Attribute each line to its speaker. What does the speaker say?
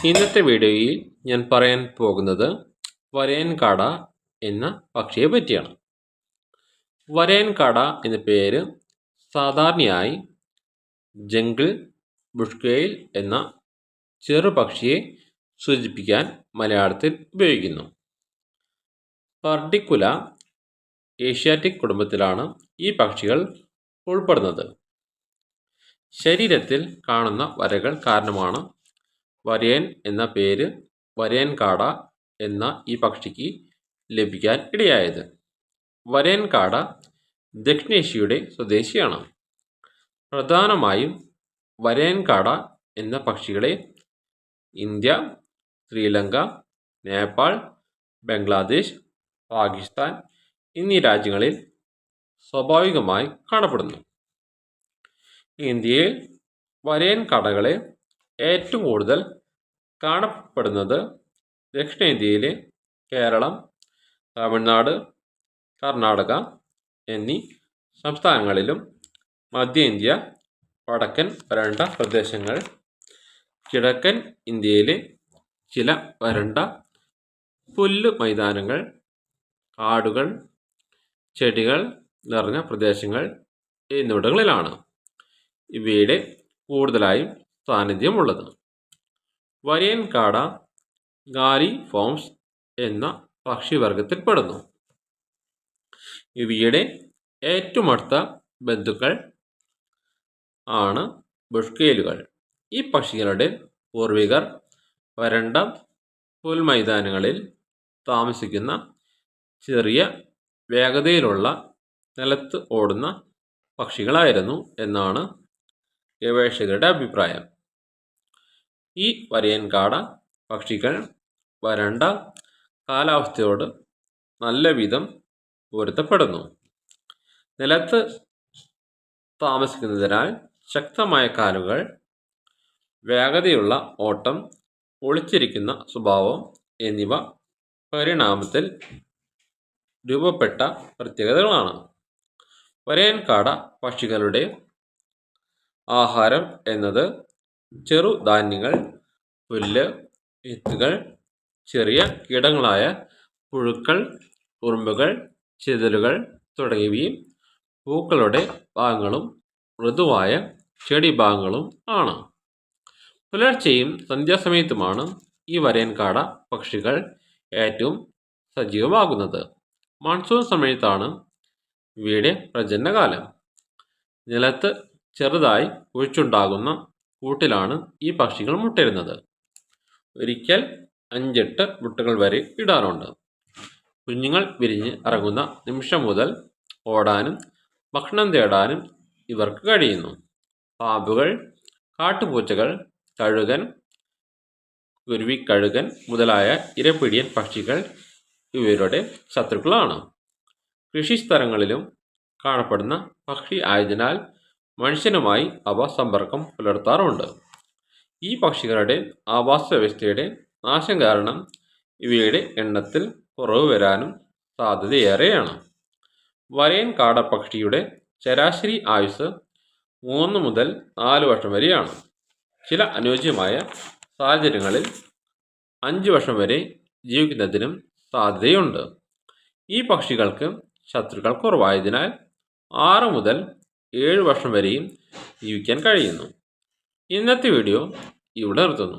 Speaker 1: ഇന്നത്തെ വീഡിയോയിൽ ഞാൻ പറയാൻ പോകുന്നത് വരയൻ കാട എന്ന പക്ഷിയെ പറ്റിയാണ്. വരയൻ കാട എന്ന പേര് സാധാരണയായി ജംഗിൾ ബുഷ്കെയിൽ എന്ന ചെറുപക്ഷിയെ സൂചിപ്പിക്കാൻ മലയാളത്തിൽ ഉപയോഗിക്കുന്നു. പർഡിക്കുല ഏഷ്യാറ്റിക് കുടുംബത്തിലാണ് ഈ പക്ഷികൾ ഉൾപ്പെടുന്നത്. ശരീരത്തിൽ കാണുന്ന വരകൾ കാരണമാണ് വരയൻ എന്ന പേര് വരയൻ കാട എന്ന ഈ പക്ഷിക്ക് ലഭിക്കാൻ ഇടയായത്. വരയൻ കാട ദക്ഷിണേഷ്യയുടെ സ്വദേശിയാണ്. പ്രധാനമായും വരയൻ കാട എന്ന പക്ഷികളെ ഇന്ത്യ, ശ്രീലങ്ക, നേപ്പാൾ, ബംഗ്ലാദേശ്, പാകിസ്ഥാൻ എന്നീ രാജ്യങ്ങളിൽ സ്വാഭാവികമായി കാണപ്പെടുന്നു. ഇന്ത്യയിൽ വരയൻ കാടകളെ ഏറ്റവും കൂടുതൽ കാണപ്പെടുന്നത് ദക്ഷിണേന്ത്യയിലെ കേരളം, തമിഴ്നാട്, കർണാടക എന്നീ സംസ്ഥാനങ്ങളിലും മധ്യേന്ത്യ, വടക്കൻ വരണ്ട പ്രദേശങ്ങൾ, കിഴക്കൻ ഇന്ത്യയിലെ ചില വരണ്ട പുല്ല് മൈതാനങ്ങൾ, കാടുകൾ, ചെടികൾ നിറഞ്ഞ പ്രദേശങ്ങൾ എന്നിവിടങ്ങളിലാണ് ഇവയുടെ കൂടുതലായും സാന്നിധ്യമുള്ളത്. വരയൻ കാട ഗാലിഫോംസ് എന്ന പക്ഷിവർഗത്തിൽപ്പെടുന്നു. ഇവയുടെ ഏറ്റവും അടുത്ത ബന്ധുക്കൾ ആണ് ബുഷ്കെയിലുകൾ. ഈ പക്ഷികളുടെ പൂർവികർ വരണ്ട പുൽമൈതാനങ്ങളിൽ താമസിക്കുന്ന ചെറിയ വേഗതയിലുള്ള നിലത്ത് ഓടുന്ന പക്ഷികളായിരുന്നു എന്നാണ് ഗവേഷകരുടെ അഭിപ്രായം. ഈ വരയൻ കാട പക്ഷികൾ വരണ്ട കാലാവസ്ഥയോട് നല്ല വിധം പൊരുത്തപ്പെടുന്നു. നിലത്ത് താമസിക്കുന്നതിനാൽ ശക്തമായ കാലുകൾ, വേഗതയുള്ള ഓട്ടം, ഒളിച്ചിരിക്കുന്ന സ്വഭാവം എന്നിവ പരിണാമത്തിൽ രൂപപ്പെട്ട പ്രത്യേകതകളാണ്. വരയൻ കാട പക്ഷികളുടെ ആഹാരം എന്നത് ചെറുധാന്യങ്ങൾ, പുല്ല്, വിത്തുകൾ, ചെറിയ കീടങ്ങളായ പുഴുക്കൾ, ഉറുമ്പുകൾ, ചെതലുകൾ തുടങ്ങിയവയും പൂക്കളുടെ ഭാഗങ്ങളും മൃദുവായ ചെടിഭാഗങ്ങളും ആണ്. പുലർച്ചെയും സന്ധ്യാസമയത്തുമാണ് ഈ വരയൻ കാട പക്ഷികൾ ഏറ്റവും സജീവമാകുന്നത്. മൺസൂൺ സമയത്താണ് ഇവയുടെ പ്രജനനകാലം. നിലത്ത് ചെറുതായി കുഴിച്ചുണ്ടാകുന്ന കൂട്ടിലാണ് ഈ പക്ഷികൾ മുട്ടയിടുന്നത്. ഒരിക്കൽ 5-8 മുട്ടകൾ വരെ ഇടാറുണ്ട്. കുഞ്ഞുങ്ങൾ വിരിഞ്ഞ് ഇറങ്ങുന്ന നിമിഷം മുതൽ ഓടാനും ഭക്ഷണം തേടാനും ഇവർക്ക് കഴിയുന്നു. പാമ്പുകൾ, കാട്ടുപൂച്ചകൾ, കഴുകൻ, കുരുവിക്കഴുകൻ മുതലായ ഇരപിടിയൻ പക്ഷികൾ ഇവരുടെ ശത്രുക്കളാണ്. കൃഷിസ്ഥലങ്ങളിലും കാണപ്പെടുന്ന പക്ഷി ആയതിനാൽ മനുഷ്യനുമായി അവ സമ്പർക്കം പുലർത്താറുണ്ട്. ഈ പക്ഷികളുടെ ആവാസ വ്യവസ്ഥയുടെ നാശം കാരണം ഇവയുടെ എണ്ണത്തിൽ കുറവ് വരാനും സാധ്യതയേറെയാണ്. വരയൻ കാട പക്ഷിയുടെ ശരാശരി ആയുസ് 3 മുതൽ 4 വർഷം വരെയാണ്. ചില അനുയോജ്യമായ സാഹചര്യങ്ങളിൽ 5 വർഷം വരെ ജീവിക്കുന്നതിനും സാധ്യതയുണ്ട്. ഈ പക്ഷികൾക്ക് ശത്രുക്കൾ കുറവായതിനാൽ 6 മുതൽ 7 വർഷം വരെയും ജീവിക്കാൻ കഴിയുന്നു. ഇന്നത്തെ വീഡിയോ ഇവിടെ നിർത്തുന്നു.